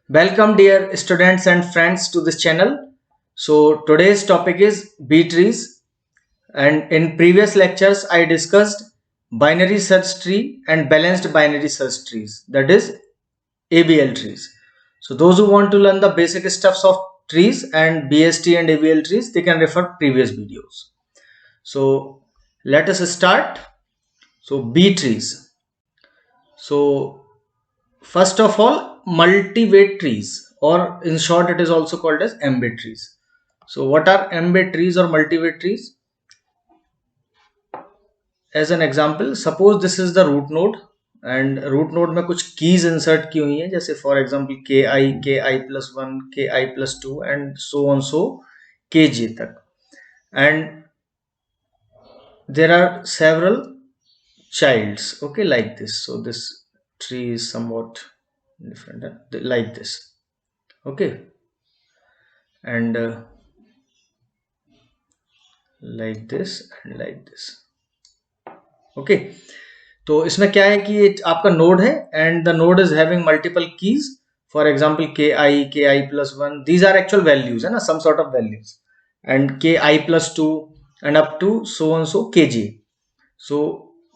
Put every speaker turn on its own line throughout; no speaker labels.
Welcome dear students and friends to this channel. So today's topic is B trees, and in previous lectures I discussed binary search tree and balanced binary search trees, that is ABL trees. So those who want to learn the basic stuffs of trees and BST and ABL trees, they can refer previous videos. So let us start. So B trees. So first of all, multi-weight trees, or in short it is also called as MB trees. So what are MB trees or multi-weight trees? As an example, suppose this is the root node and root node में कुछ keys insert की हुई हैं, जैसे for example ki+1, ki+2 and so on, so kj तक, and there are several childs, okay, like this. So this tree is somewhat different, like this, okay, and like this and like this, okay. तो इसमें क्या है कि ये आपका node है and the node is having multiple keys, for example ki+1, these are actual values, है ना, some sort of values, and ki+2 and up to so on so kj. So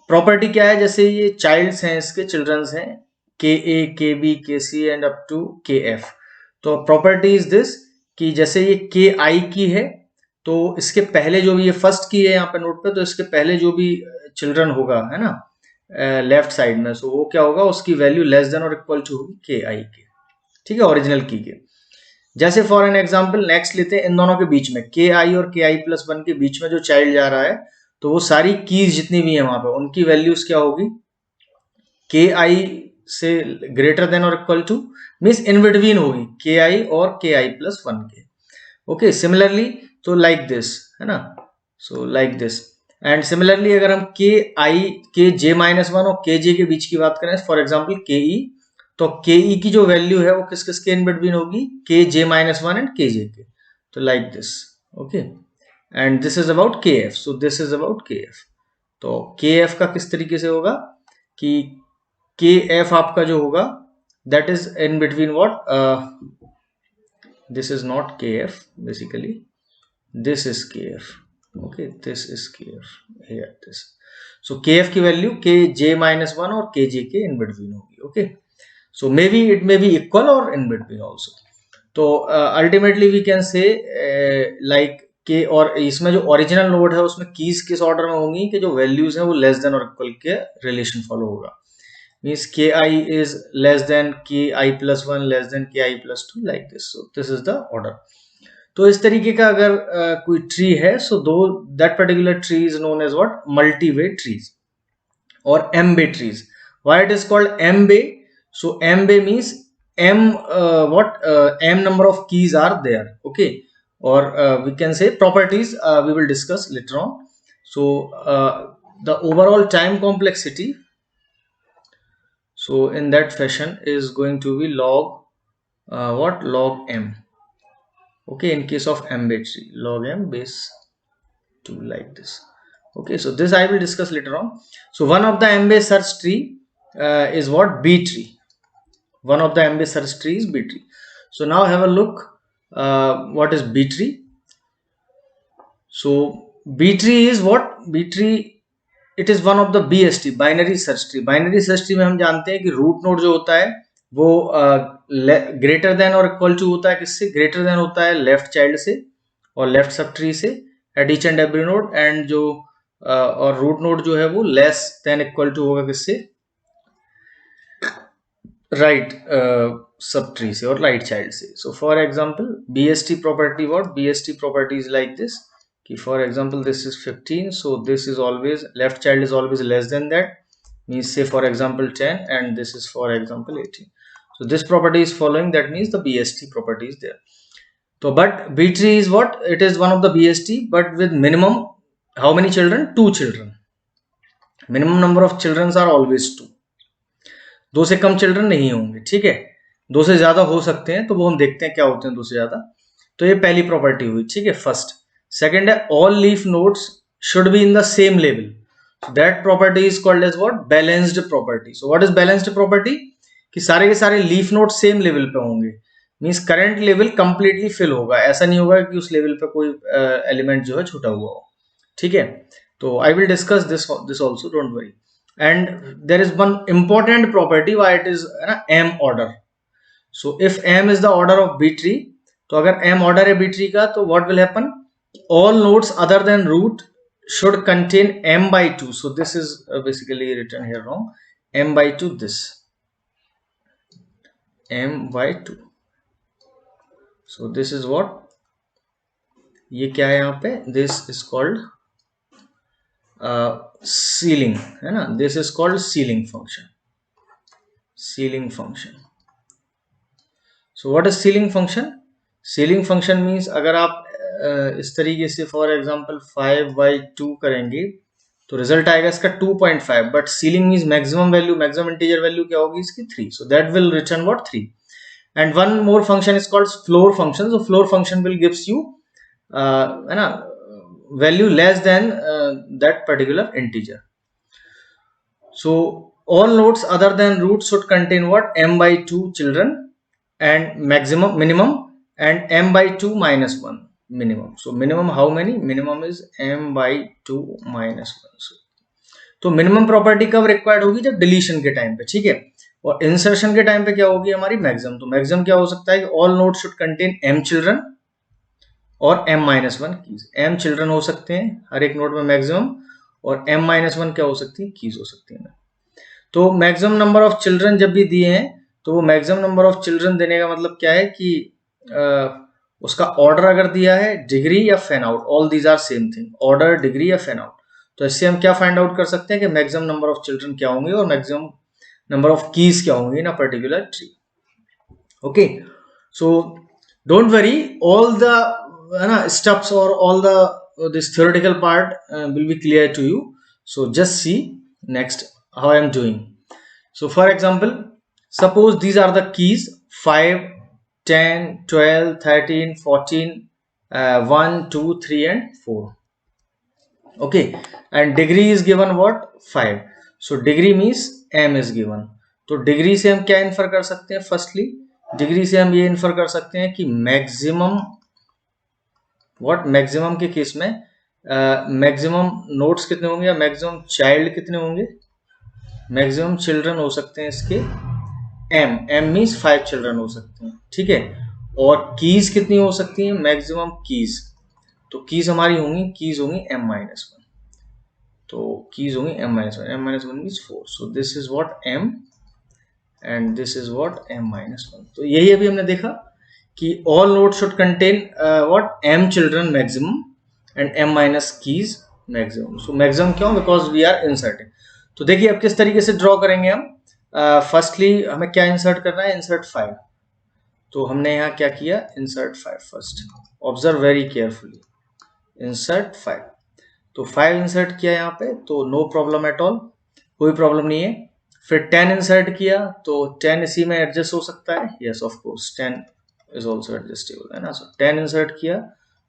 property क्या है, जैसे ये चाइल्ड्स हैं, इसके children's हैं ka, kb, kc and up to kf. तो प्रॉपर्टी इज दिस कि जैसे ये ki की है तो इसके पहले जो भी, ये फर्स्ट की है यहाँ पे नोट पे, तो इसके पहले जो भी चिल्ड्रन होगा, है ना, लेफ्ट साइड में, सो वो क्या होगा, उसकी वैल्यू लेस देन और इक्वल टू होगी के आई के, ठीक है, ओरिजिनल की के. जैसे फॉर एन एग्जांपल नेक्स्ट लेते हैं, इन दोनों के बीच में के आई और के आई+1 के बीच में जो चाइल्ड जा रहा है, तो वो सारी कीज जितनी भी है वहां पे, उनकी वैल्यूज क्या होगी, के आई से ग्रेटर देन और equal to, means in between होगी के आई और के आई+1 के, ओके. सिमिलरली तो लाइक दिस, है ना, so like this. And similarly अगर हम के j-1 और के जे के बीच की बात करें, फॉर एग्जांपल के ई, तो के ई की जो वैल्यू है वो किस किस के इन बिटवीन होगी, के j-1 एंड के जे के, तो like this, okay. And this is about K F, so this is about K F. तो के एफ का किस तरीके से होगा कि के एफ आपका जो होगा that is in between what, this is not K F, basically this is kf, okay, this is kf here, this. So kf की वैल्यू के j-1 और के जे के इन बिटवीन होगी, okay. So maybe it may be equal or in between also. तो ultimately we can say like K, और इसमें जो ओरिजिनल नोड है उसमें कीज किस ऑर्डर में होंगी कि जो वैल्यूज हैं वो लेस देन और इक्वल के रिलेशन फॉलो होगा, मीन्स के आई इज लेस देन के आई+1 लेस देन के आई+2, like this. So this is the order. तो इस तरीके का अगर कोई ट्री है, सो दो that particular tree is known as what, multiway trees और M way trees. Why it is called M way? So M way means m m number of keys are there, okay, or we can say properties we will discuss later on. So the overall time complexity, so in that fashion is going to be log log m, okay, in case of MB tree, log m base 2, like this, okay. So this I will discuss later on. So one of the MB search tree is what, B tree. One of the MB search tree is B tree. So now have a look what is B tree. So B tree is what, B tree it is one of the BST, binary search tree. Binary search tree में हम जानते हैं कि root node जो होता है वो greater than और इक्वल टू होता है किससे, ग्रेटर देन होता है लेफ्ट चाइल्ड से और लेफ्ट सब ट्री से at each and every node, and जो और रूट नोड जो है वो लेस देन इक्वल टू होगा किससे, राइट सब ट्री से और राइट चाइल्ड से. So for example BST property, what BST property is like this कि for example this is 15, so this is always left child is always less than that, means say for example 10, and this is for example 18. So this property is following, that means the BST property is there. So but B tree is what, it is one of the BST but with minimum how many children, 2 children. Minimum number of children are always 2. दो से कम children नहीं होंगे, ठीक है, दो से ज्यादा हो सकते हैं, तो वो हम देखते हैं क्या होते हैं दो से ज्यादा. तो ये पहली प्रॉपर्टी हुई, ठीक है, फर्स्ट. सेकेंड है all leaf nodes should be in the same level. That property is called as what, balanced property. So what is balanced property? कि सारे के सारे लीफ नोड सेम लेवल पे होंगे, means current level completely fill होगा, ऐसा नहीं होगा कि उस लेवल पे कोई एलिमेंट जो है छूटा हुआ हो, ठीक है। तो I will discuss this also, don't worry. And there is one important property why it is ना M order. So if M is the order of B tree, तो अगर एम ऑर्डर है बी ट्री का, तो what will happen, all nodes other than root should contain m by 2. So this is basically written here wrong, m by 2, this m by 2. So this is what, ये क्या है यहाँ पे, this is called ceiling, है ना, this is called ceiling function, ceiling function. So what is ceiling function? Ceiling function means अगर आप इस तरीके से फॉर एग्जांपल 5/2 करेंगे तो रिजल्ट आएगा इसका 2.5, but ceiling means maximum value, maximum integer value क्या होगी इसकी 3, so that will return what 3. And one more function is called floor function. So floor function will gives you है ना value less than that particular integer. So all nodes other than root should contain what, m by 2 children, and maximum minimum, and m by 2 minus 1 minimum. So minimum how many, minimum is m by 2 minus 1. So, तो minimum property कब required होगी, जब deletion के time पे, ठीक है. और insertion के टाइम पे क्या होगी हमारी मैक्सिमम. तो मैक्सिमम क्या हो सकता है कि all node should contain m children और m minus 1 keys. m children हो सकते हैं हर एक नोड में मैक्सिमम, और m माइनस 1 क्या हो सकती है, कीज हो सकती है. तो मैक्सिमम नंबर ऑफ चिल्ड्रन जब भी दिए हैं, तो वो मैक्सिमम नंबर ऑफ चिल्ड्रन देने का मतलब क्या है कि उसका ऑर्डर अगर दिया है डिग्री या fan out, all these are same thing, order degree या फैन आउट. तो इससे हम क्या फाइंड आउट कर सकते हैं कि मैक्सिमम नंबर ऑफ चिल्ड्रन क्या होंगे और मैक्सिमम नंबर ऑफ कीज क्या होंगी in a particular tree. Okay, so don't worry, all the steps और all the this theoretical part will be clear to you. So just see next how I am doing. So for example, suppose these are the keys 5, 10, 12, 13, 14, 1, 2, 3 and 4. Okay, and degree is given what, 5. So degree means m is given. तो degree से हम क्या infer कर सकते हैं, firstly degree से हम ये इन्फर कर सकते हैं कि मैक्सिमम व्हाट, मैक्सिमम के केस में मैक्सिमम नोड्स कितने होंगे या मैक्सिमम चाइल्ड कितने होंगे, मैक्सिमम चिल्ड्रन हो सकते हैं इसके m मीन्स 5 चिल्ड्रन हो सकते हैं, ठीक है. और कीज कितनी हो सकती है, मैक्सिमम कीज, तो कीज हमारी होंगी, कीज होंगी m-1, तो कीज होंगी m-1, m-1 means 4. So this is what m and this is what m-1. तो यही अभी हमने देखा कि all node should contain what, m children maximum and m- keys maximum. So maximum क्यों, बिकॉज वी आर इंसर्टिंग. तो देखिए अब किस तरीके से ड्रॉ करेंगे हम. फर्स्टली हमें क्या इंसर्ट करना है, इंसर्ट 5. तो हमने यहाँ क्या किया, insert 5 first, observe very carefully, insert 5. तो 5 इंसर्ट किया यहाँ पे, तो नो प्रॉब्लम एट ऑल, कोई प्रॉब्लम नहीं है. फिर 10 इंसर्ट किया, तो 10 इसी में एडजस्ट हो सकता है, yes of course 10 is also adjustable, है ना. सो 10 इंसर्ट किया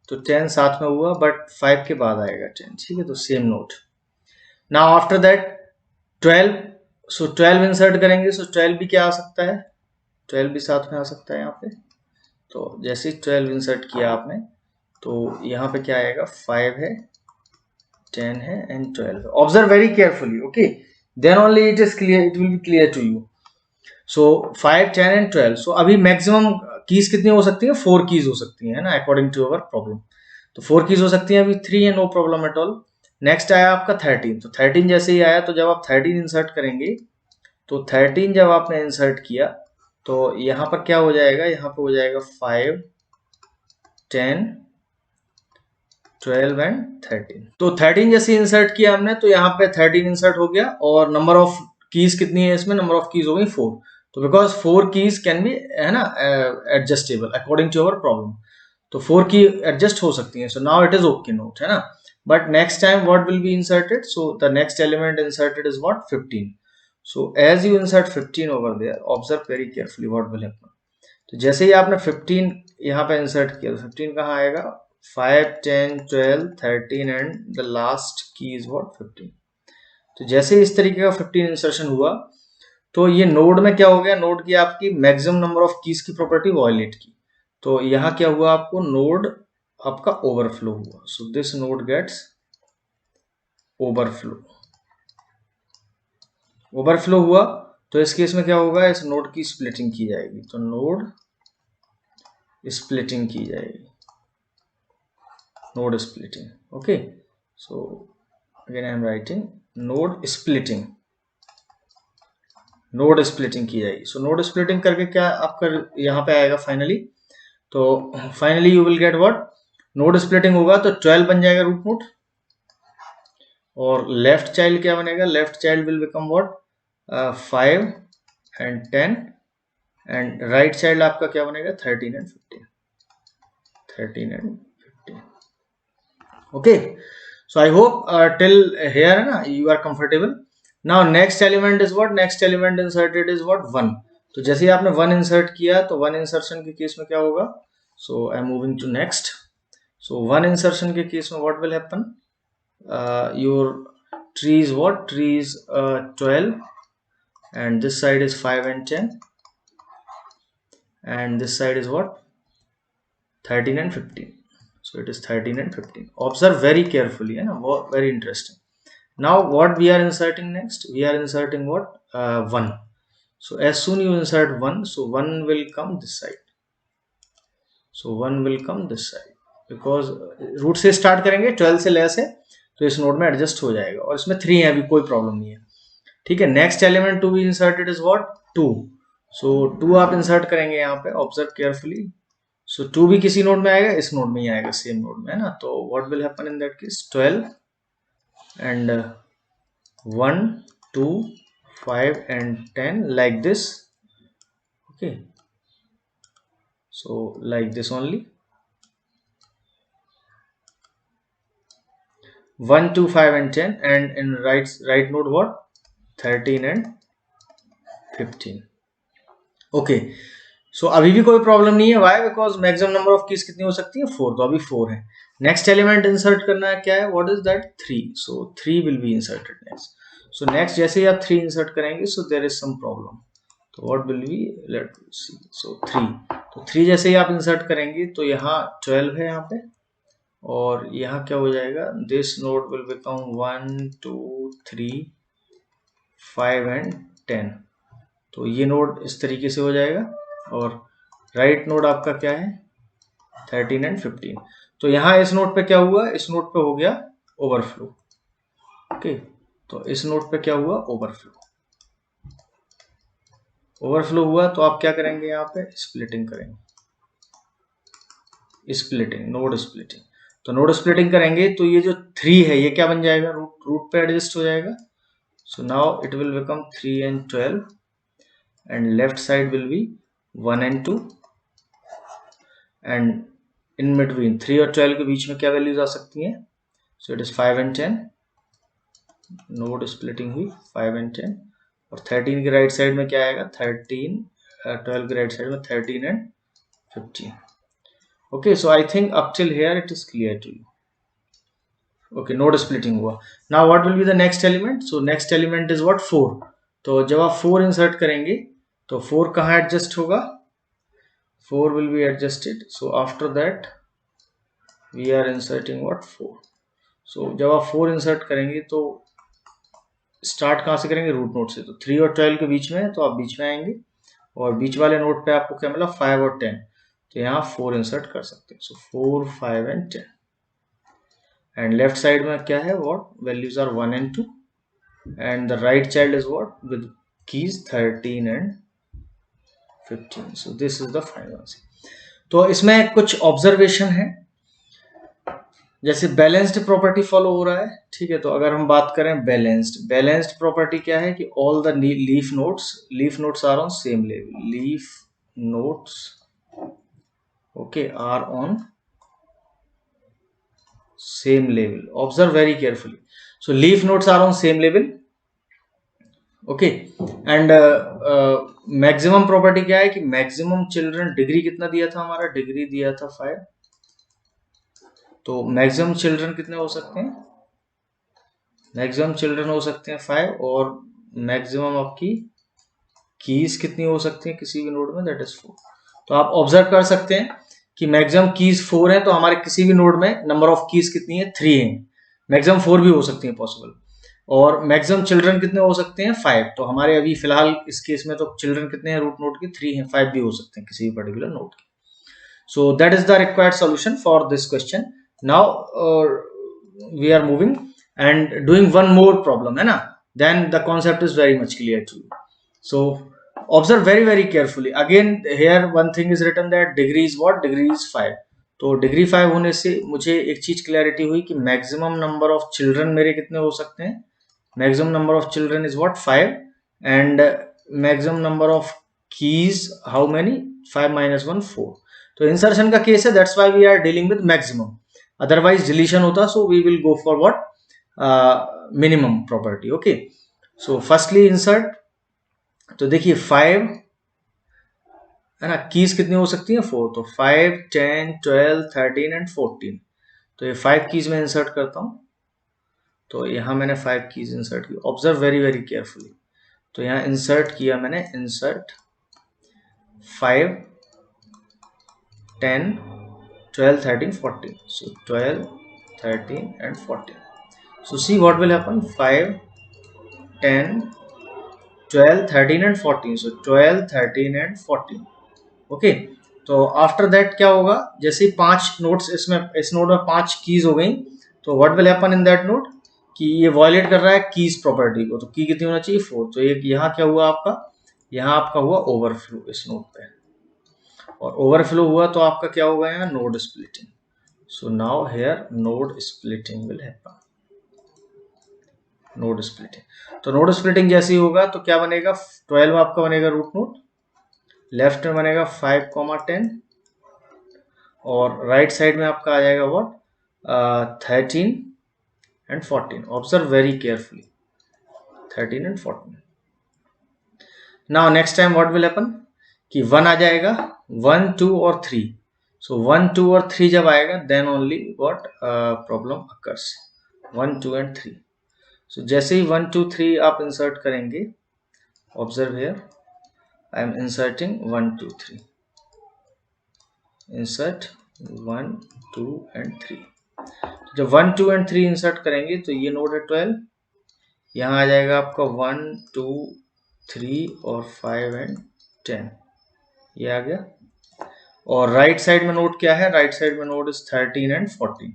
तो 10 साथ में हुआ, बट 5 के बाद आएगा 10, ठीक है. तो same note. Now after that 12, so 12 insert करेंगे, सो 12 भी क्या आ सकता है, 12 भी साथ में आ सकता है यहाँ पे. तो जैसे 12 इंसर्ट किया आपने, तो यहाँ पे क्या आएगा, 5 है, 10 है एंड 12 है. Observe very carefully, okay, then only it is clear, it will be clear to you. So 5, 10 and 12. So अभी मैक्सिमम कीज कितनी हो सकती है, 4 कीज हो सकती है ना, अकॉर्डिंग टू अवर प्रॉब्लम. तो 4 कीज हो सकती है, अभी 3 है, no problem at all. Next आया आपका 13. तो 13 जैसे ही आया, तो जब आप 13 इंसर्ट करेंगे, तो 13 जब आपने इंसर्ट किया, तो यहाँ पर क्या हो जाएगा, यहाँ पे हो जाएगा 5, 10, 12 एंड 13. तो 13 जैसे इंसर्ट किया हमने, तो यहाँ पे 13 इंसर्ट हो गया, और नंबर ऑफ कीज कितनी है इसमें, नंबर ऑफ कीज हो गई 4. तो बिकॉज 4 कीज कैन बी, है ना, adjustable according to our problem. तो 4 की एडजस्ट हो सकती है. So now it is okay note, है ना. But next time what will be inserted? So the next element inserted is what, 15. So as you insert 15 over there, observe very carefully what will happen. तो जैसे ही आपने 15 यहाँ पे insert किया, तो 15 कहाँ आएगा, 5, 10, 12, 13 एंड द लास्ट की इज व्हाट, 15. तो जैसे इस तरीके का 15 इंसर्शन हुआ, तो ये नोड में क्या हो गया, नोड की आपकी मैक्सिमम नंबर ऑफ कीज की प्रॉपर्टी वायलेट की, तो यहाँ क्या हुआ, आपको नोड आपका ओवरफ्लो हुआ। So this node gets overflow. Overflow हुआ तो इस केस में क्या होगा, इस नोड की स्प्लिटिंग की जाएगी, तो नोड स्प्लिटिंग की जाएगी, node splitting. Okay, so again I am writing node splitting, node splitting की जाएगी। so node splitting करके क्या आपका यहाँ पे आएगा फाइनली, तो finally you will get what, node splitting होगा तो 12 बन जाएगा रूट नोड, और लेफ्ट चाइल्ड क्या बनेगा, left child will become what 5 and 10, and right child आपका क्या बनेगा 13 and 15, 13 and 15। Okay, so I hope till here na you are comfortable. Now next element is what, next element inserted is what 1। तो जैसे ही आपने 1 insert किया तो 1 insertion के case में क्या होगा, so I am moving to next। so 1 insertion के केस में what will happen, your tree is what, tree is 12, and this side is 5 and 10, and this side is what 13 and 15, so it is 13 and 15। observe very carefully, very interesting। now what we are inserting next, we are inserting what 1। so as soon you insert 1, so 1 will come this side, so 1 will come this side, because root से start करेंगे 12 से less है तो इस node में adjust हो जाएगा, और इसमें 3 है, अभी कोई प्रॉब्लम नहीं है, ठीक है। Next element to be inserted is what 2। So 2 आप इंसर्ट करेंगे यहाँ पे, ऑब्जर्व केयरफुली। सो 2 भी किसी नोड में आएगा, इस नोड में ही आएगा, सेम नोड में, है ना। तो what will happen in that case, 12 and 1 2 5 and 10 like this, okay. So like this only, 1 2 5 and 10, and in right node what 13 and 15, okay. So अभी भी कोई प्रॉब्लम नहीं है, why, because maximum number of keys कितनी हो सकती है 4, तो अभी 4 है। नेक्स्ट एलिमेंट इंसर्ट करना है, क्या है, what is that 3। So 3 will be inserted next. So next जैसे ही आप 3 इंसर्ट करेंगे, so there is some problem, तो what will be, let see. So 3, तो 3 जैसे ही आप इंसर्ट करेंगे तो यहाँ 12 है यहाँ पे, और यहाँ क्या हो जाएगा, this node will become 1 2 3 5 and 10, तो ये नोड इस तरीके से हो जाएगा, और राइट नोड आपका क्या है 13 एंड 15। तो यहाँ इस नोड पे क्या हुआ, इस नोड पे हो गया ओवरफ्लो, ओके। तो इस नोड पे क्या हुआ, ओवरफ्लो, ओवरफ्लो हुआ, तो आप क्या करेंगे, यहाँ पे स्प्लिटिंग करेंगे, स्प्लिटिंग, नोड स्प्लिटिंग। तो नोड स्प्लिटिंग करेंगे तो ये जो 3 है ये क्या बन जाएगा, रूट पे एडजस्ट हो जाएगा। सो now it will become 3 and 12, and left side will be 1 and 2, and in between 3 और 12 के बीच में क्या वैल्यूज आ सकती हैं, so it is 5 and 10, node splitting हुई 5 and 10, और 13 के राइट साइड में क्या आएगा 13, 12 के राइट साइड में 13 and 15, okay। so I think up till here it is clear to you, okay। Node splitting हुआ। now what will be the next element, so next element is what 4। तो जब आप 4 insert करेंगे तो 4 कहाँ adjust होगा, 4 will be adjusted, so after that we are inserting what 4। so जब आप 4 इंसर्ट करेंगे तो स्टार्ट कहाँ से करेंगे, रूट नोड से, तो 3 और 12 के बीच में है तो आप बीच में आएंगे, और बीच वाले नोड पे आपको क्या मिला 5 और 10, तो यहाँ 4 इंसर्ट कर सकते हैं। सो 4 5 एंड 10, एंड लेफ्ट साइड में क्या है, what values are 1 and 2, and the right child is what with keys 13 and 15, so this is the final answer। तो इसमें कुछ ऑब्जर्वेशन है, जैसे बैलेंस्ड प्रॉपर्टी फॉलो हो रहा है, ठीक है। तो अगर हम बात करें बैलेंस्ड प्रॉपर्टी क्या है कि all the leaf nodes are on same level, leaf nodes okay are on same level, observe very carefully. So leaf nodes are on same level, okay. And maximum property क्या है कि maximum children, degree कितना दिया था हमारा, degree दिया था 5, तो मैक्सिमम चिल्ड्रन कितने हो सकते हैं, मैक्सिमम चिल्ड्रन हो सकते हैं 5, और मैक्सिमम आपकी कीज कितनी हो सकती है किसी भी नोड में, दैट इज 4। तो आप ऑब्जर्व कर सकते हैं कि मैक्सिमम कीज 4 है, तो हमारे किसी भी नोड में नंबर ऑफ कीज कितनी है, 3 है। मैक्सिमम 4 भी हो सकती है पॉसिबल, और मैक्सिमम चिल्ड्रन कितने हो सकते हैं, 5। तो हमारे अभी फिलहाल इस केस में तो चिल्ड्रन कितने हैं रूट नोड के, 3 हैं, 5 भी हो सकते हैं किसी भी पर्टिकुलर नोड के। So that is the required solution for this question. Now we are moving and doing one more problem, है ना, then the concept is very much clear to you. So observe very carefully. Again here one thing is written that degree is what, degree is 5। तो degree 5 होने से मुझे एक चीज clarity हुई कि मैक्सिमम नंबर ऑफ चिल्ड्रन मेरे कितने हो सकते हैं, maximum number of children is what, 5, and maximum number of keys how many, 5 - 1 4। तो इंसर्शन का केस है, that's why we are dealing with maximum, otherwise deletion होता so we will go for what, minimum property. Okay, so firstly insert, तो देखिए 5 है ना, keys कितनी हो सकती है, 4। तो 5 10 12 13 एंड 14। तो ये 5 कीज में इंसर्ट करता हूं। तो यहां मैंने 5 कीज इंसर्ट की, ऑब्जर्व वेरी केयरफुली। तो यहां इंसर्ट किया मैंने, insert 5 10 12 13 14। So 12 13 and 14। So see what will happen, 5 10 12 13 and 14। So 12 13 and 14। Okay, तो आफ्टर दैट क्या होगा, जैसे 5 नोड्स इसमें, इस नोड में 5 कीज हो गई, तो what will happen in that node, कि ये वायलेट कर रहा है कीज प्रॉपर्टी को। तो की कितनी होना चाहिए, 4। तो एक यहाँ क्या हुआ आपका, यहाँ आपका हुआ ओवरफ्लो इस नोड पे, और ओवरफ्लो हुआ तो आपका क्या होगा यहाँ, node splitting. So now here node splitting will happen, node splitting. तो नोड स्प्लिटिंग जैसे ही होगा तो क्या बनेगा, 12 आपका बनेगा रूट नोड, लेफ्ट में बनेगा 5, 10, और राइट साइड में आपका आ जाएगा what, 13 and 14। Observe very carefully, 13 and 14। Now next time what will happen, कि 1 आ जाएगा, 1 2 और 3। सो 1 2 और 3 जब आएगा then only what problem occurs, 1 2 and 3। So जैसे ही 1 2 3 आप इंसर्ट करेंगे, observe here I am inserting 1 2 3, insert 1 2 and 3। जब 1 2 एंड 3 इंसर्ट करेंगे तो ये नोड है 12, यहाँ आ जाएगा आपका 1 2 3 और 5 एंड 10, ये आ गया। और राइट साइड में नोड क्या है, राइट साइड में node is 13 and 14।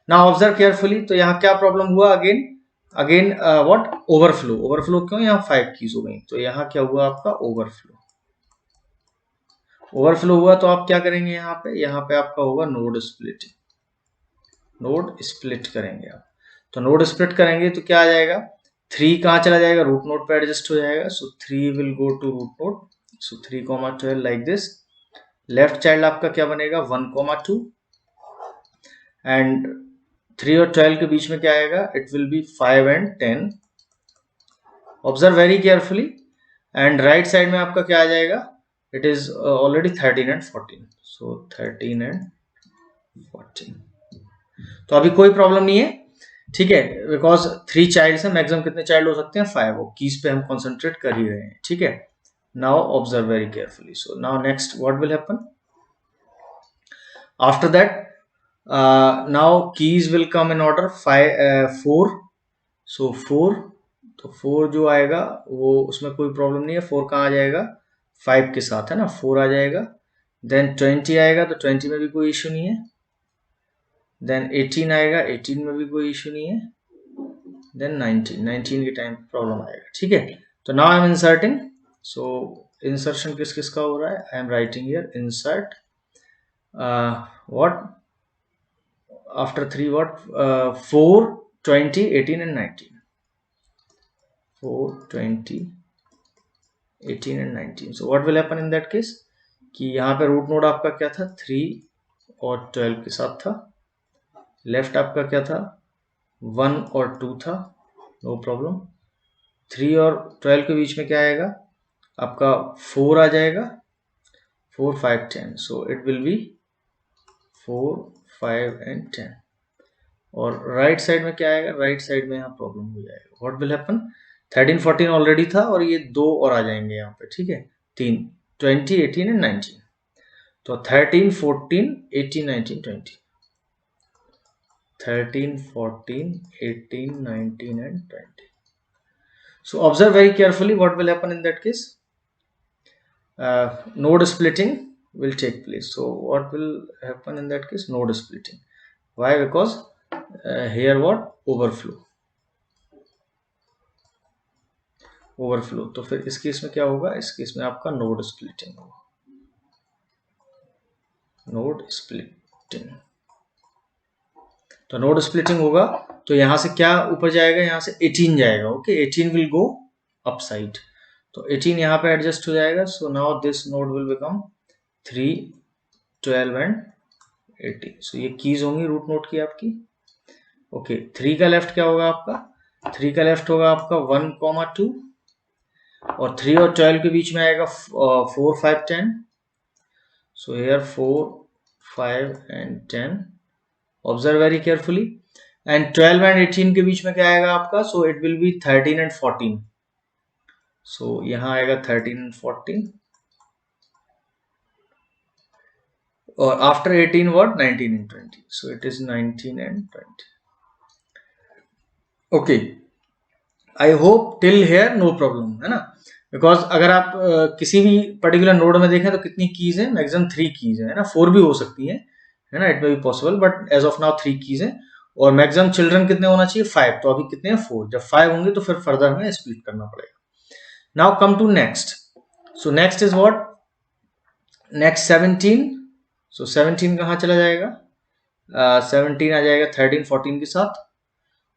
Now observe carefully, तो यहाँ क्या प्रॉब्लम हुआ, अगेन व्हाट, ओवरफ्लो। ओवरफ्लो क्यों, यहाँ 5 कीज हो गई, तो यहाँ क्या हुआ आपका, ओवरफ्लो। ओवरफ्लो हुआ तो आप क्या करेंगे, यहाँ पे आपका होगा नोड स्प्लिटिंग, नोड स्प्लिट करेंगे आप। तो नोड स्प्लिट करेंगे तो क्या आ जाएगा, 3 कहाँ चला जाएगा, रूट नोड पे एडजस्ट हो जाएगा। So 3 will go to root node, so 3, 12 like this. Left child आपका क्या बनेगा, 1, 2, एंड 3 और 12 के बीच में क्या आएगा, it will B 5 and 10। Observe very carefully, and right side में आपका क्या आ जाएगा, it is already 13 and 14। So 13 and 14। तो अभी कोई प्रॉब्लम नहीं है, ठीक है, बिकॉज 3 चाइल्ड है, मैक्सिमम कितने चाइल्ड हो सकते हैं, 5। वो कीज पे हम कॉन्सेंट्रेट कर ही रहे हैं, ठीक है। Now observe very carefully, so now next what will happen, after that now keys will come in order 4। सो 4, तो 4 जो आएगा वो, उसमें कोई प्रॉब्लम नहीं है, 4 कहाँ आ जाएगा, 5 के साथ, है ना, 4 आ जाएगा। देन 20 आएगा, तो 20 में भी कोई इश्यू नहीं है। देन 18 आएगा, 18 में भी कोई इश्यू नहीं है। देन 19 के टाइम प्रॉब्लम आएगा, ठीक है। तो now I am inserting, so insertion किस किस का हो रहा है, I am writing here insert what, after 3 what, 4 20 18 and 19, 4 20 18 and 19। So what will happen in that case, कि यहाँ पे रूट नोड आपका क्या था, 3 और 12 के साथ था। लेफ्ट आपका क्या था, 1 और 2 था, नो प्रॉब्लम। 3 और 12 के बीच में क्या आएगा आपका, 4 आ जाएगा, 4 5 10। सो इट विल बी 4 5 एंड 10। और राइट साइड में क्या आएगा, राइट साइड में यहाँ प्रॉब्लम हो जाएगा, व्हाट विल हैपन, 13 14 ऑलरेडी था और ये 2 और आ जाएंगे यहाँ पे, ठीक है, 3 20 18 एंड 19। तो 13 14 18 19 20, 13 14 18 19 and 20. So observe very carefully what will happen in that case. Node splitting will take place. So what will happen in that case? Node splitting. Why? Because here what? Overflow. तो फिर इस case में क्या होगा? इस case में आपका node splitting होगा, नोड स्प्लिटिंग। तो नोड स्प्लिटिंग होगा तो यहां से क्या ऊपर जाएगा? यहां से 18 जाएगा। ओके, 18 विल गो अपसाइड, तो 18 यहाँ पे एडजस्ट हो जाएगा। So now this node will become 3 12 and 18। सो ये कीज होंगी रूट नोड की आपकी। ओके, 3 का लेफ्ट क्या होगा आपका? 3 का लेफ्ट होगा आपका 1 2, और 3 और 12 के बीच में आएगा 4 5 10। So here 4 5 and 10। Observe very carefully. And 12 and 18 के बीच में क्या आएगा आपका? So it will be 13 and 14। So यहां आएगा 13 एंड 14, और after 18 what? 19 and 20। So it is 19 and 20। Okay, I hope till here no problem, है ना? बिकॉज अगर आप किसी भी पर्टिकुलर नोड में देखें तो कितनी कीज है? मैक्सिमम 3 कीज है ना? 4 भी हो सकती है ना? It may be possible, but as of now 3 keys है। और मैक्सिमम चिल्ड्रन कितने होना चाहिए? 5। तो अभी कितने हैं? 4। जब 5 होंगे तो फिर फर्दर हमें स्प्लिट करना पड़ेगा। Now come to next. So next is what? Next 17। So 17 कहाँ चला जाएगा? 17 आ जाएगा 13 14 के साथ।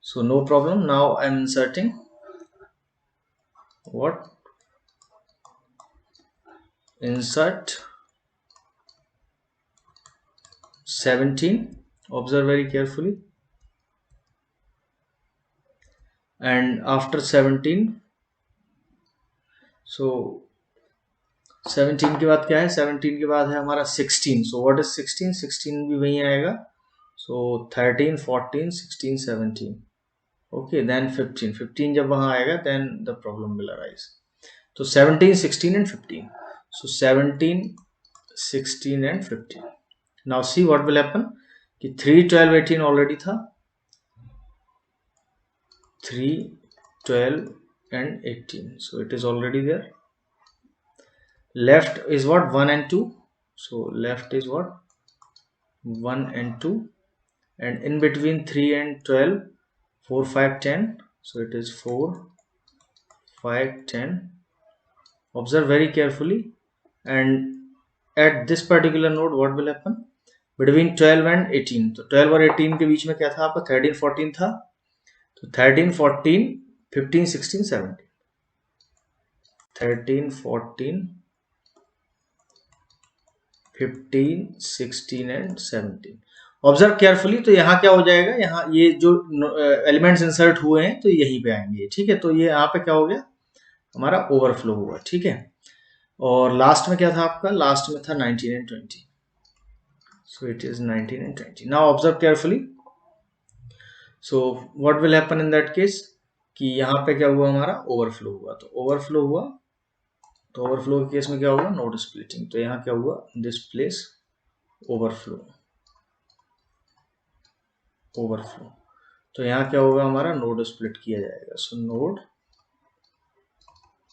So no problem. Now I am inserting what? Insert 17. Observe very carefully. And after 17, so 17 के बाद क्या है? 17 के बाद है हमारा 16. So what is 16? 16 भी वही आएगा। So 13 14 16 17. Okay, then 15. 15 जब वहां आएगा then the problem will arise. तो 17 16 and 15. So 17 16 and 15. Now see what will happen कि 3 12 18 ऑलरेडी था, 3 12 and 18. So it is already there. Left is what? 1 and 2. So left is what? 1 and 2. And in between 3 and 12, 4 5 10. So it is 4 5 10. Observe very carefully. And at this particular node what will happen? Between 12 and 18. तो 12 और 18 के बीच में क्या था आपका? 13 14 था। तो 13 14 15 16 17, 13 14 15 16 एंड 17। Observe carefully. तो यहाँ क्या हो जाएगा? यहाँ ये जो एलिमेंट्स इंसर्ट हुए हैं तो यहीं पे आएंगे, ठीक है। तो ये यहाँ पे क्या हो गया? हमारा ओवरफ्लो हुआ, ठीक है। और लास्ट में क्या था आपका? लास्ट में था 19 and 20। So it is 19 and 20. Now observe carefully. So what will happen in that case? कि यहाँ पे क्या हुआ? हमारा ओवरफ्लो हुआ। तो ओवरफ्लो हुआ, तो ओवरफ्लो के केस में क्या होगा? Node splitting. तो यहाँ क्या हुआ? This place overflow, overflow. तो यहाँ क्या होगा? हमारा नोड स्प्लिट किया जाएगा। सो नोड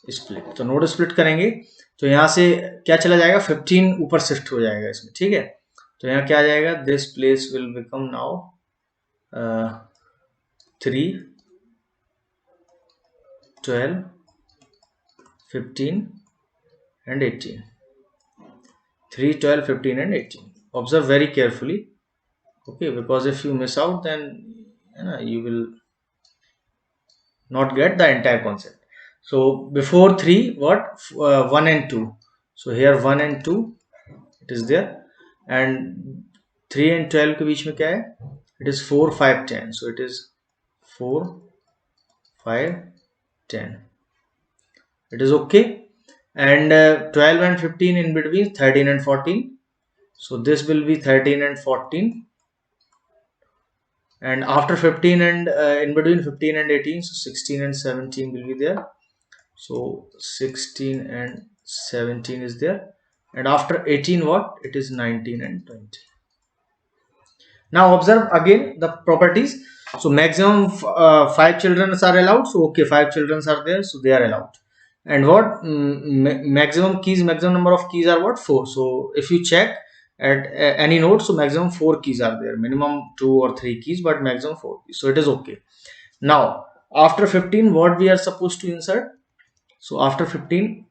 स्प्लिट। तो नोड स्प्लिट करेंगे तो यहाँ से क्या चला जाएगा? 15 ऊपर शिफ्ट हो जाएगा इसमें, ठीक है। तो यहाँ क्या आ जाएगा? This place will become now 3 12 15 and 18, 3 12 15 and 18. Observe very carefully, okay, because if you miss out then you will not get the entire concept. So before 3 what? 1 and 2. So here 1 and 2 it is there, and 3 and 12 के बीच में क्या है? It is 4 5 10. So it is 4 5 10. It is okay. And 12 and 15 in between 13 and 14. So this will be 13 and 14. and after 15 and in between 15 and 18, so 16 and 17 will be there. So 16 and 17 is there, and after 18 what, it is 19 and 20. Now observe again the properties. So maximum 5 children are allowed, so okay, 5 children are there, so they are allowed. And what, maximum keys, maximum number of keys are what, 4. So if you check at any node, so maximum 4 keys are there, minimum 2 or 3 keys, but maximum 4 keys, so it is okay. Now after 15, what we are supposed to insert? So after 15,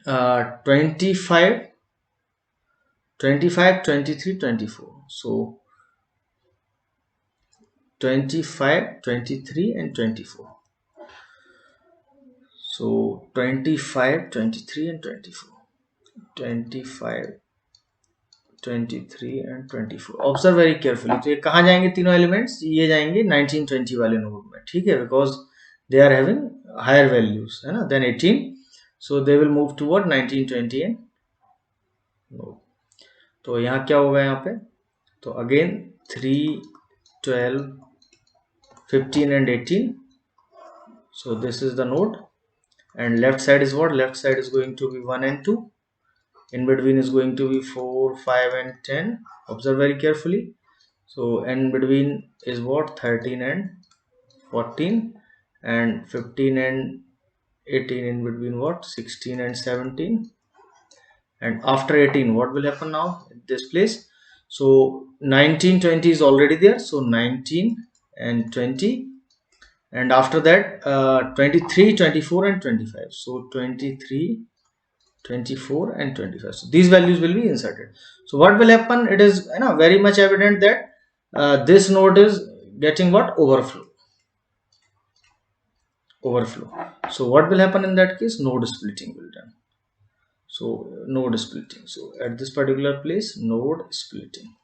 25, 25, 23, 24. So 25, 23 and 24. So 25, 23 and 24. 25, 23 and 24. Observe very carefully. तो ये कहाँ जाएंगे तीनों elements? ये जाएंगे 19, 20 वाले node में, ठीक है, because they are having higher values, है ना, then 18. So they will move toward 19, 20 and node. तो यहाँ क्या होगा यहाँ पे? तो again 3, 12, 15 and 18. So this is the node, and left side is what? Left side is going to be 1 and 2. In between is going to be 4, 5 and 10. Observe very carefully. So in between is what? 13 and 14, and 15 and 18 in between what? 16 and 17. And after 18, what will happen now at this place? So 19, 20 is already there, so 19 and 20. And after that 23, 24 and 25. So 23, 24 and 25. So these values will be inserted. So what will happen? It is, you know, very much evident that this node is getting what? Overflow. So what will happen in that case? Node splitting will done. So node splitting. So at this particular place, node splitting.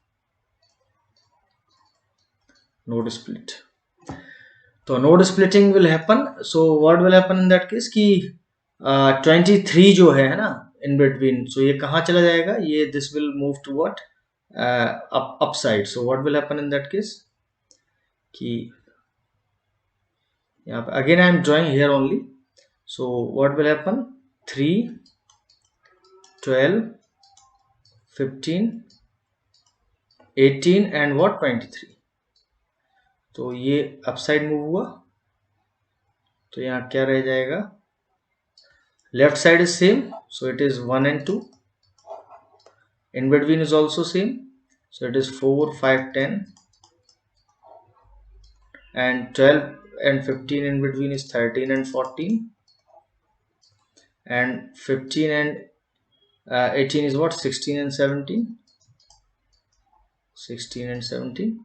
Node split. तो node splitting will happen. So what will happen in that case कि 23 जो है ना in between, सो ये कहाँ चला जाएगा? ये this will move to what? Up side. So what will happen in that case कि यहाँ पे again I am drawing here only. So what will happen? 3, 12, 15, 18 and what? 23. तो ये अपसाइड मूव हुआ, तो यहाँ क्या रह जाएगा? Left side is same, so it is 1 and 2. In between is also same, so it is 4, 5, 10, and 12 and 15 in between is 13 and 14, and 15 and 18 is what? 16 and 17. 16 and 17.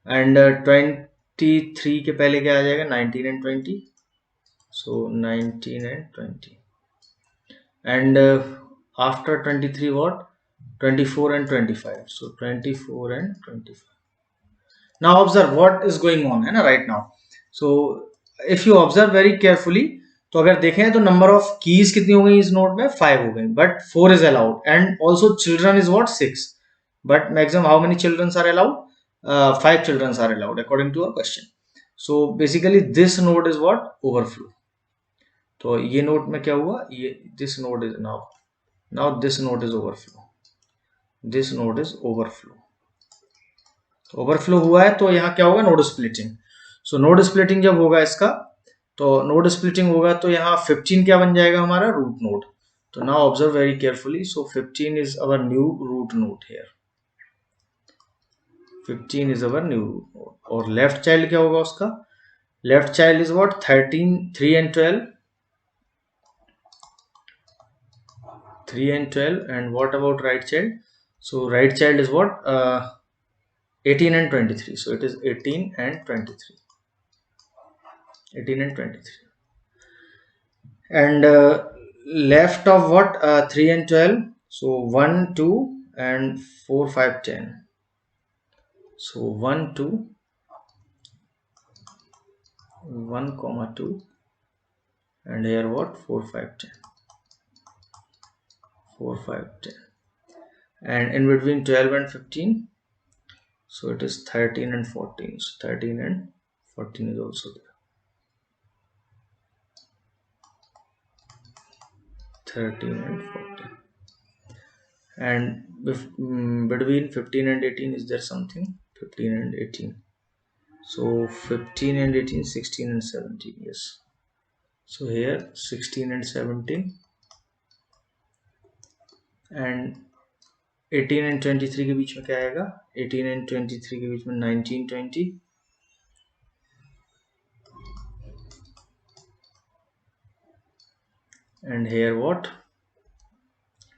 And 23 के पहले क्या आ जाएगा? 19 and 20. So 19 and 20. And after 23 what? 24 and 25. So 24 and 25. Now observe what is going on, है ना, right now. So if you observe very carefully, तो अगर देखें तो नंबर ऑफ कीज कितनी हो गई इस नोड में? 5 हो गई, but 4 is allowed. And also children is what? 6. But maximum how many children are allowed? 5 children are allowed according to our question. So basically this node is what? Overflow. तो ये node में क्या हुआ? ये this node is now this node is overflow. This node is overflow. Overflow हुआ है, तो यहाँ क्या होगा? Node splitting. So node splitting जब होगा इसका, तो नोड स्प्लिटिंग होगा तो यहाँ 15 क्या बन जाएगा? हमारा रूट नोड. तो now observe very carefully. So 15 is our new root node here. 15 is our new root node. और लेफ्ट चाइल्ड क्या होगा उसका? Left child is what? 13, 3 and 12. 3 and 12. And what about right child? So right child is what? 18 and 23. So it is 18 and 23. 18 and 23. And left of what? 3 and 12. So 1, 2 and 4, 5, 10. So 1, 2, 1, 2, and here what? 4, 5, 10. 4, 5, 10. And in between 12 and 15. So it is 13 and 14. So 13 and 14 is also there. 13 and 14. And between 15 and 18, is there something? 15 and 18. So 15 and 18, 16 and 17. Yes. So here 16 and 17. And 18 and 23 के बीच में क्या आएगा? 18 and 23 के बीच में 19, 20. And here what?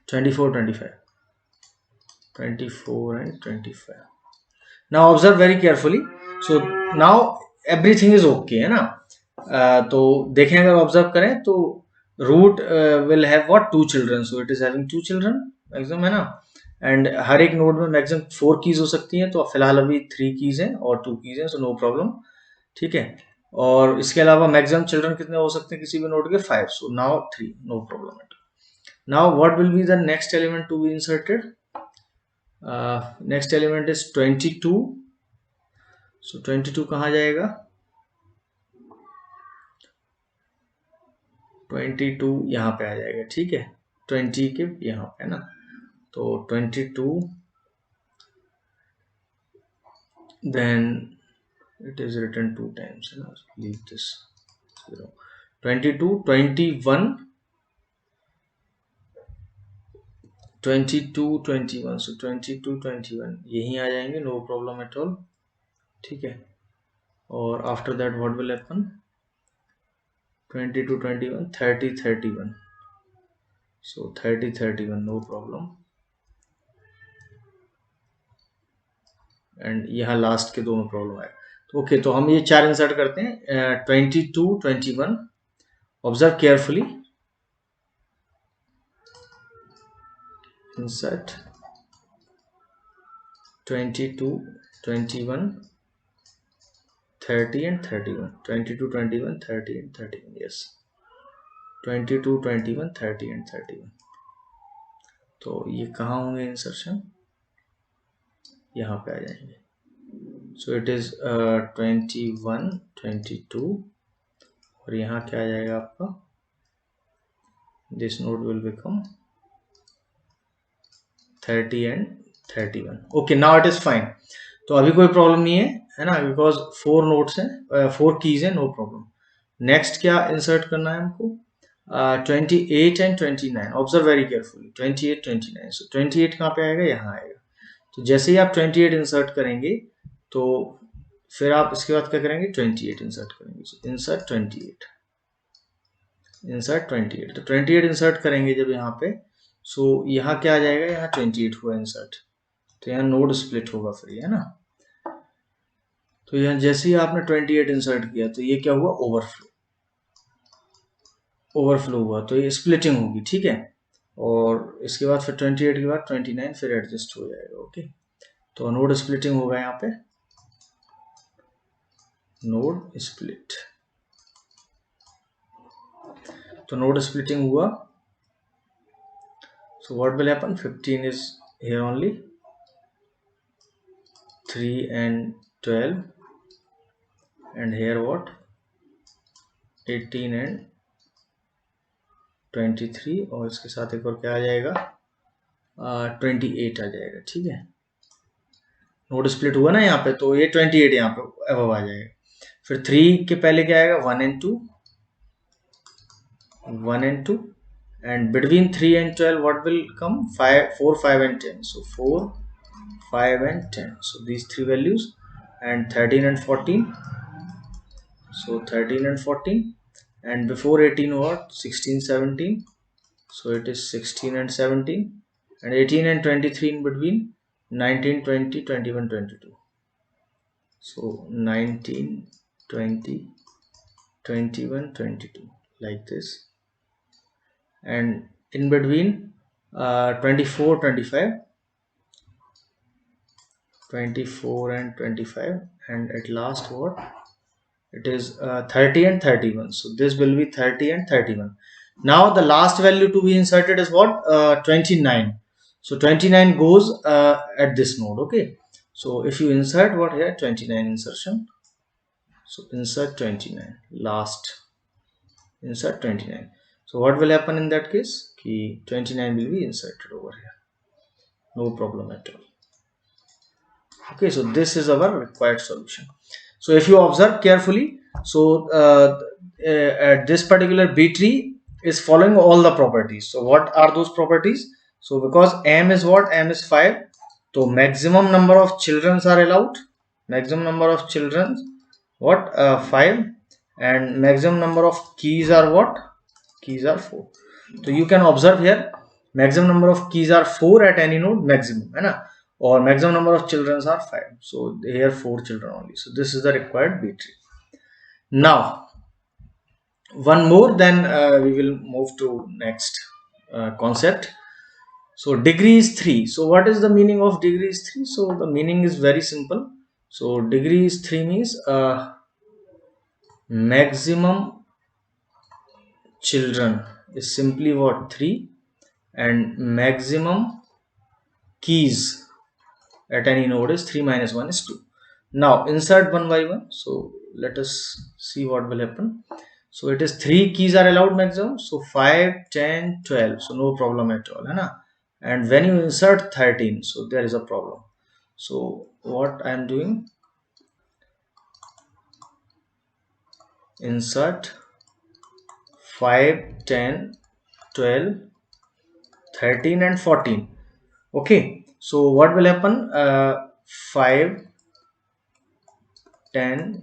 24, 25. 24 and 25. Now observe very carefully. So now everything is okay, है ना? तो देखें अगर ऑब्जर्व करें तो root will have what 2 children, so it is having 2 children maximum, है ना? एंड हर एक नोड में मैक्सिमम 4 कीज हो सकती हैं, तो फिलहाल अभी 3 कीज हैं और 2 कीज हैं, सो नो प्रॉब्लम, ठीक है। और इसके अलावा मैक्सिमम चिल्ड्रन कितने हो सकते हैं किसी भी नोड के? 5, so now 3, no problem at. Now what will be the next element to be inserted? Next element is 22, so 22 कहाँ जाएगा? 22 यहाँ पे आ जाएगा, ठीक है, 20 के यहाँ पे, है ना? तो 22, then it is written 2 times, है ना? Leave this 0. 22, 21, 22, 21, so 22, 21 यहीं आ जाएंगे, नो प्रॉब्लम एट ऑल, ठीक है। और after that what will happen? 22, 21, 30, 31, so 30, 31, no problem. And यहाँ लास्ट के 2 में प्रॉब्लम है, तो ओके, तो हम ये 4 इंसर्ट करते हैं। 22, 21, observe carefully, insert 22, 21, 30 and 31, 22, 21, 30 and 31, yes, 22, 21, 30 and 31। तो ये कहाँ होंगे इंसर्शन? यहाँ पे आ जाएंगे। सो इट इज 21, 22, और यहाँ क्या आ जाएगा आपका? This node will become 30 and 31। Okay, now it is fine. तो अभी कोई प्रॉब्लम नहीं है ना, बिकॉज 4 नोड्स हैं, 4 कीज हैं, नो प्रॉब्लम। नेक्स्ट क्या इंसर्ट करना है हमको? 28 and 29, ऑब्जर्व वेरी केयरफुली, 28, 29, सो 28 कहाँ पे आएगा? यहाँ आएगा। तो जैसे ही आप 28 इंसर्ट करेंगे तो फिर आप इसके बाद क्या करेंगे? 28 इंसर्ट करेंगे, सो इंसर्ट 28, इंसर्ट 28। तो 28 इंसर्ट करेंगे जब यहाँ पे, सो यहाँ क्या आ जाएगा? यहाँ 28 हुआ इंसर्ट, तो यहाँ नोड स्प्लिट होगा फिर, है ना? तो यहाँ जैसे ही आपने 28 इंसर्ट किया तो ये क्या हुआ? ओवरफ्लो, ओवरफ्लो हुआ, तो ये स्प्लिटिंग होगी, ठीक है। और इसके बाद फिर 28 के बाद 29 फिर एडजस्ट हो जाएगा, ओके। तो नोड स्प्लिटिंग होगा यहाँ पे, नोड स्प्लिट, तो नोड स्प्लिटिंग हुआ। So what will happen? 15 is here only, 3 and 12, and here what? 18 and 23, और इसके साथ एक और क्या आ जाएगा? 28 आ जाएगा, ठीक है। नोड स्प्लिट हुआ ना यहाँ पे, तो ये 28 यहाँ पे अब आ जाएगा। फिर 3 के पहले क्या आएगा? 1 and 2, 1 and 2, and between 3 and 12 what will come? 5, 4, 5 and 10, so 4, 5 and 10, so these 3 values, and 13 and 14, so 13 and 14, and before 18 what? 16, 17, so it is 16 and 17, and 18 and 23 in between, 19, 20, 21, 22, so 19, 20, 21, 22, like this, and in between 24, 25, 24 and 25, and at last what? It is 30 and 31, so this will be 30 and 31. Now the last value to be inserted is what? 29, so 29 goes at this node, okay. So if you insert what here, 29 insertion, so insert 29, last insert 29. So what will happen in that case? Key 29 will be inserted over here, no problem at all. Okay, so this is our required solution. So if you observe carefully, so this particular B tree is following all the properties. So what are those properties? So because M is what? M is 5. So maximum number of children are allowed. Maximum number of children, what? 5. And maximum number of keys are what? Keys are 4. So you can observe here, maximum number of keys are 4 at any node, maximum, है ना? Or maximum number of children are 5. So here 4 children only. So this is the required B tree. Now one more, then we will move to next concept. So degree is 3. So what is the meaning of degree is 3? So the meaning is very simple. So degree is 3 means maximum children is simply what? 3, and maximum keys at any node is 3 minus 1 is 2. Now insert one by one. So let us see what will happen. So it is 3 keys are allowed maximum. So 5, 10, 12. So no problem at all, है ना? And when you insert 13, so there is a problem. So what I am doing, insert 5, 10, 12, 13 and 14. Okay, so what will happen? 5, 10,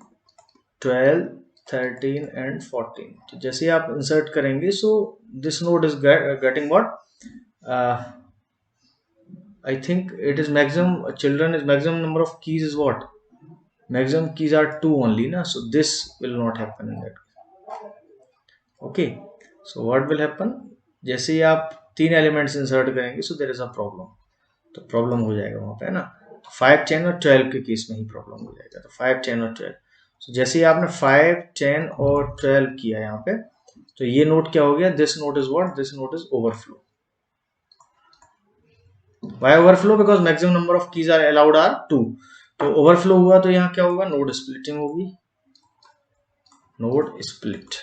12, 13 and 14. तो जैसे आप insert करेंगे, so this node is getting what? I think it is maximum children is maximum number of keys is what? Maximum keys are 2 only, na? So this will not happen in that. Okay, so what will happen? जैसे ही आप 3 elements insert करेंगे, so there is a problem. तो problem हो जाएगा वहां पे, है ना? 5, 10 और 12 के केस में ही प्रॉब्लम हो जाएगा. तो 5, 10 और 12. So जैसे ही आपने 5, 10 और 12 किया यहाँ पे, तो ये नोट क्या हो गया? This note is what? This note is overflow. Why overflow? Because maximum number of keys are allowed are 2. तो ओवरफ्लो हुआ तो यहाँ क्या होगा? नोड स्प्लिटिंग होगी. Node split,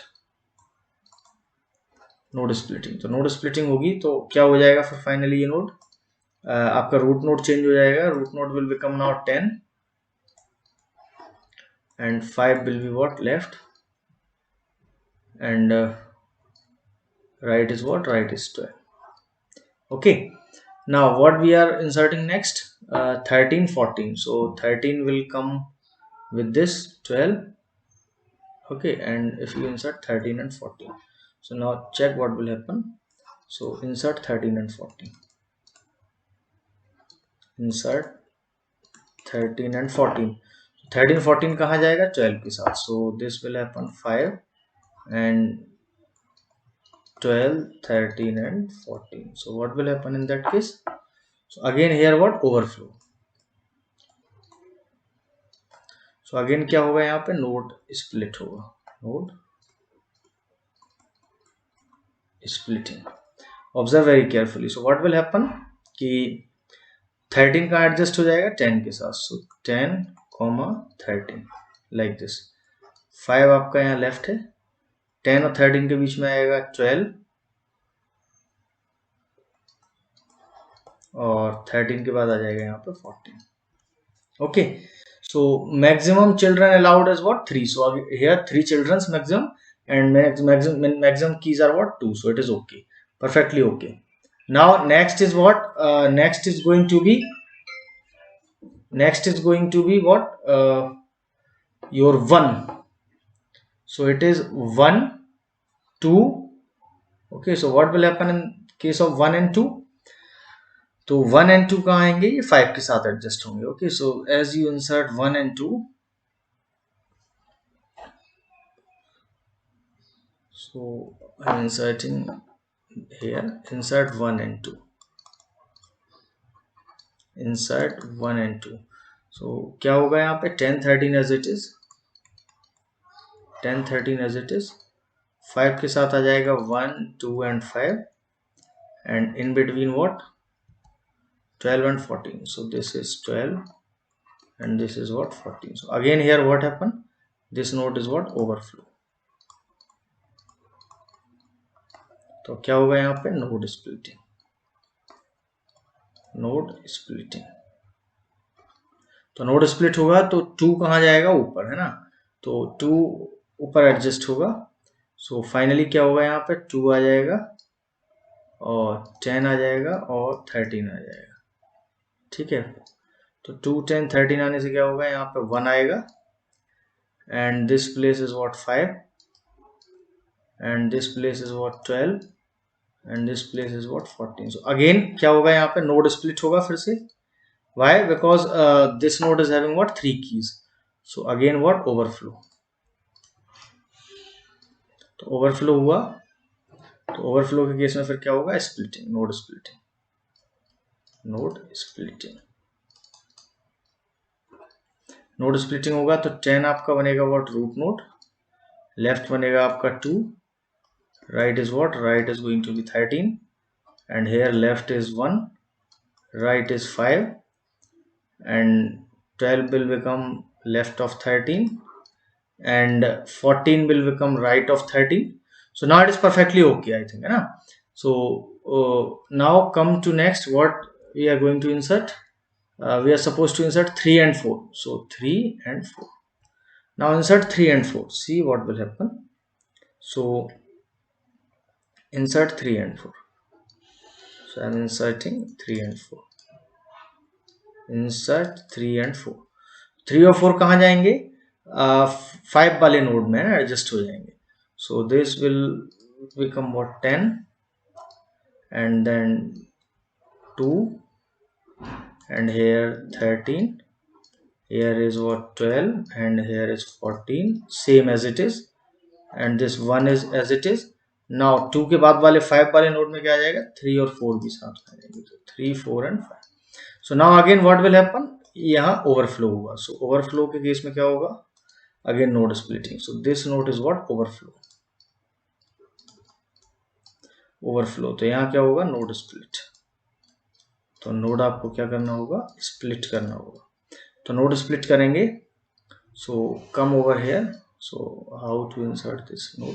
node splitting. तो नोड स्प्लिटिंग होगी तो क्या हो जाएगा फिर फाइनली? ये नोड आपका रूट नोड चेंज हो जाएगा. Root node will become now 10 and 5 will be what? Left, and right is what? Right is 12. Okay, now what we are inserting next? 13, 14. So 13 will come with this 12. Okay, and if you insert 13 and 14, so now check what will happen. So insert 13 and 14, insert 13 and 14. 13, 14 कहाँ जाएगा? 12 के साथ. So this will happen 5 and 12, 13 and 14. So what will happen in that case? So again here what? Overflow. So again क्या होगा यहाँ पे? Node split होगा. Node splitting. Observe very carefully. So what will happen कि 13 का adjust हो जाएगा 10 के साथ. सो 10, 13 लाइक दिस. 5 आपका यहाँ लेफ्ट है. 10 और 13 के बीच में आएगा 12 और 13 के बाद आ जाएगा यहाँ पे 14. Okay, so maximum children allowed is what? 3. So here 3 children's maximum, and maximum keys are what? 2. So it is okay, perfectly okay. Now next is what? Next is going to be what? Your 1. So it is 1, 2. Okay, so what will happen in case of 1 and 2? तो 1 and 2 कहाँ आएंगे? ये 5 के साथ adjust होंगे. Okay, so as you insert 1 and 2, so I'm inserting here, insert 1 and 2, insert 1 and 2. so क्या होगा यहाँ पे? 10, 13 as it is, 10, 13 as it is. 5 के साथ आ जाएगा 1, 2 and 5, and in between what? 12 and 14. so this is 12, and this is what 14. So again here what happened, this node is what overflow. तो क्या होगा यहाँ पे, नोड स्प्लिटिंग, नोड स्प्लिटिंग। तो node split होगा तो 2 कहाँ जाएगा, ऊपर है ना, तो 2 ऊपर एडजस्ट होगा। सो फाइनली क्या होगा, यहाँ पे 2 आ जाएगा और 10 आ जाएगा और 13 आ जाएगा, ठीक है। तो 2 10 13 आने से क्या होगा, यहाँ पे 1 आएगा and this place is what 5 and this place is what 12 and this place is what 14। So again क्या होगा, यहाँ पे नोड स्प्लिट होगा फिर से। Why? Because this node is having what 3 keys. So again what overflow. तो overflow हुआ, तो ओवरफ्लो के केस में फिर क्या होगा, splitting, node splitting, node splitting. Node splitting होगा तो 10 आपका बनेगा व्हाट रूट नोड, लेफ्ट बनेगा आपका 2, right is what, right is going to be 13 and here left is 1, right is 5 and 12 will become left of 13 and 14 will become right of 13. So now it is perfectly okay, I think, है ना। So now come to next, what we are going to insert. We are supposed to insert 3 and 4. So 3 and 4. Now insert 3 and 4. See what will happen. So insert 3 and 4. So I am inserting 3 and 4. Insert 3 and 4। 3 और 4 कहाँ जाएंगे, 5 वाले node में adjust हो जाएंगे। So this will become what 10 and then 2 and here 13, here is what 12 and here is 14, same as it is and this 1 is as it is. Now 2 के बाद वाले 5 वाले नोड में क्या आ जाएगा, 3 और 4 भी साथ आ जाएंगे, तो 3 4 and 5। So now again what will happen, यहाँ ओवरफ्लो होगा। सो ओवरफ्लो के केस में क्या होगा, again node splitting. So this node is what overflow, overflow. तो यहाँ क्या होगा, नोड स्प्लिट। तो नोड आपको क्या करना होगा, स्प्लिट करना होगा। तो नोड स्प्लिट करेंगे। So come over here, so how to insert this node,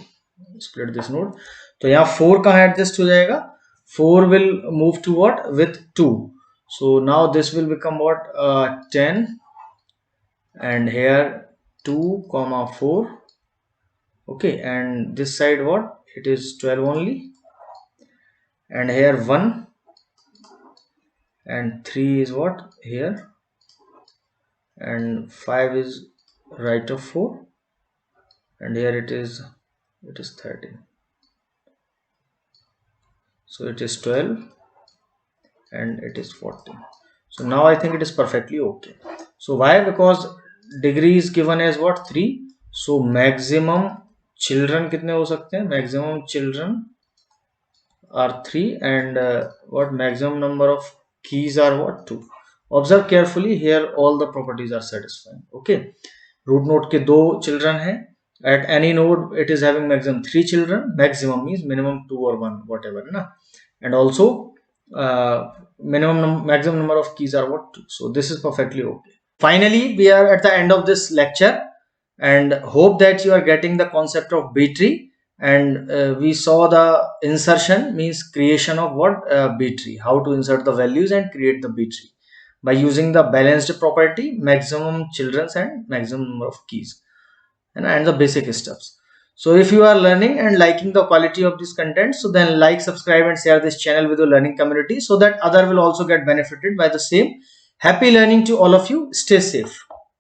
split this node. तो यहाँ 4 कहाँ एडजस्ट हो जाएगा, 4 will move to what with 2। So now this will become what 10 and here 2 comma 4, okay, and this side what it is 12 only and here 1 and 3 is what here and 5 is right of 4 and here it is 13, so it is 12 and it is 14. So now I think it is perfectly okay. So why, because degree is given as what 3. So maximum children कितने हो सकते हैं, maximum children are 3 and what maximum number of keys are what 2. Observe carefully here, all the properties are satisfying, okay। root node के 2 children हैं, at any node it is having maximum 3 children, maximum means minimum 2 or 1 whatever ना, and also maximum number of keys are what 2. So this is perfectly okay. Finally we are at the end of this lecture and hope that you are getting the concept of B tree, and we saw the insertion means creation of what B tree, how to insert the values and create the B tree by using the balanced property, maximum children's and maximum number of keys and the basic steps. So if you are learning and liking the quality of this content, so then like, subscribe and share this channel with your learning community so that other will also get benefited by the same. Happy learning to all of you. Stay safe.